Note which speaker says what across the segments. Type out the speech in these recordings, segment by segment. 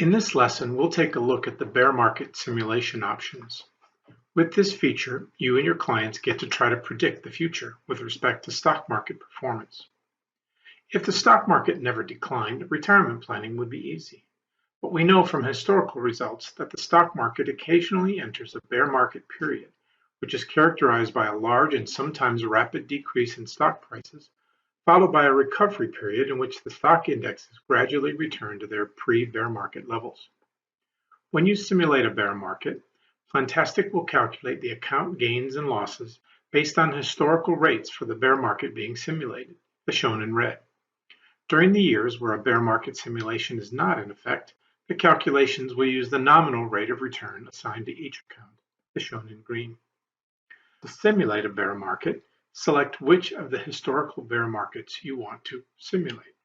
Speaker 1: In this lesson, we'll take a look at the bear market simulation options. With this feature, you and your clients get to try to predict the future with respect to stock market performance. If the stock market never declined, retirement planning would be easy. But we know from historical results that the stock market occasionally enters a bear market period, which is characterized by a large and sometimes rapid decrease in stock prices, followed by a recovery period in which the stock indexes gradually return to their pre-bear market levels. When you simulate a bear market, Plantastic will calculate the account gains and losses based on historical rates for the bear market being simulated, as shown in red. During the years where a bear market simulation is not in effect, the calculations will use the nominal rate of return assigned to each account, as shown in green. To simulate a bear market, select which of the historical bear markets you want to simulate.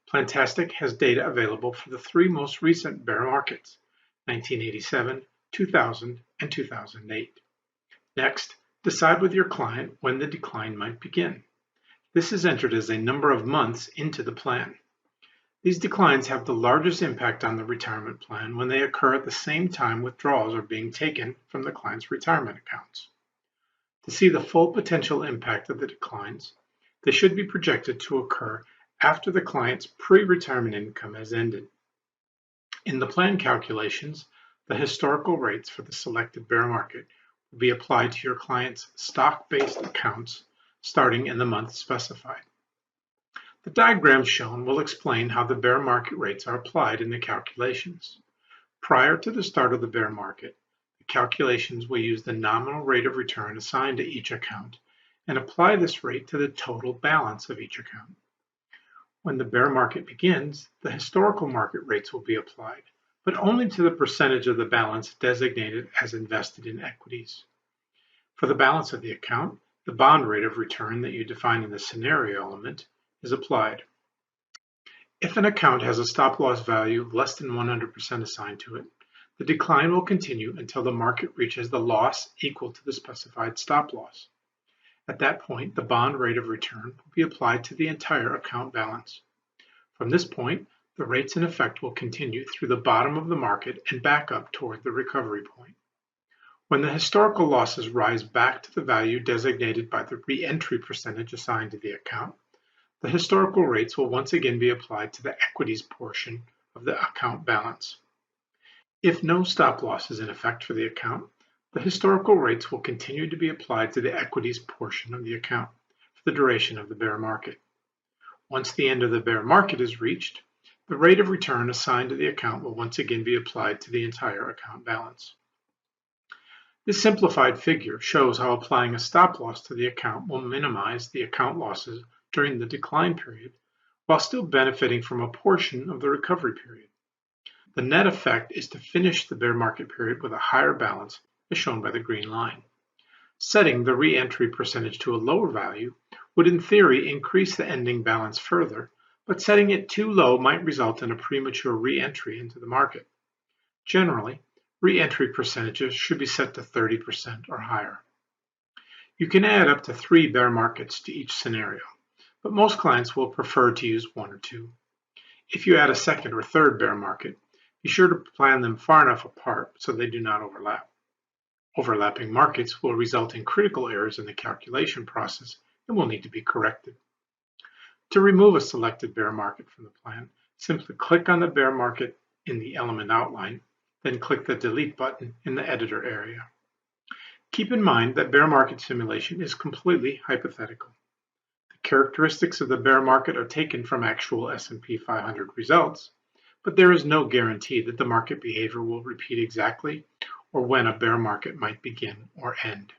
Speaker 1: Plantastic has data available for the three most recent bear markets, 1987, 2000, and 2008. Next, decide with your client when the decline might begin. This is entered as a number of months into the plan. These declines have the largest impact on the retirement plan when they occur at the same time withdrawals are being taken from the client's retirement accounts. To see the full potential impact of the declines, they should be projected to occur after the client's pre-retirement income has ended. In the plan calculations, the historical rates for the selected bear market will be applied to your client's stock-based accounts starting in the month specified. The diagram shown will explain how the bear market rates are applied in the calculations. Prior to the start of the bear market, calculations will use the nominal rate of return assigned to each account and apply this rate to the total balance of each account. When the bear market begins, the historical market rates will be applied, but only to the percentage of the balance designated as invested in equities. For the balance of the account, the bond rate of return that you define in the scenario element is applied. If an account has a stop-loss value of less than 100% assigned to it, the decline will continue until the market reaches the loss equal to the specified stop loss. At that point, the bond rate of return will be applied to the entire account balance. From this point, the rates in effect will continue through the bottom of the market and back up toward the recovery point. When the historical losses rise back to the value designated by the re-entry percentage assigned to the account, the historical rates will once again be applied to the equities portion of the account balance. If no stop loss is in effect for the account, the historical rates will continue to be applied to the equities portion of the account for the duration of the bear market. Once the end of the bear market is reached, the rate of return assigned to the account will once again be applied to the entire account balance. This simplified figure shows how applying a stop loss to the account will minimize the account losses during the decline period while still benefiting from a portion of the recovery period. The net effect is to finish the bear market period with a higher balance, as shown by the green line. Setting the re-entry percentage to a lower value would in theory increase the ending balance further, but setting it too low might result in a premature re-entry into the market. Generally, re-entry percentages should be set to 30% or higher. You can add up to 3 bear markets to each scenario, but most clients will prefer to use 1 or 2. If you add a second or third bear market, be sure to plan them far enough apart so they do not overlap. Overlapping markets will result in critical errors in the calculation process and will need to be corrected. To remove a selected bear market from the plan, simply click on the bear market in the element outline, then click the Delete button in the editor area. Keep in mind that bear market simulation is completely hypothetical. The characteristics of the bear market are taken from actual S&P 500 results, but there is no guarantee that the market behavior will repeat exactly or when a bear market might begin or end.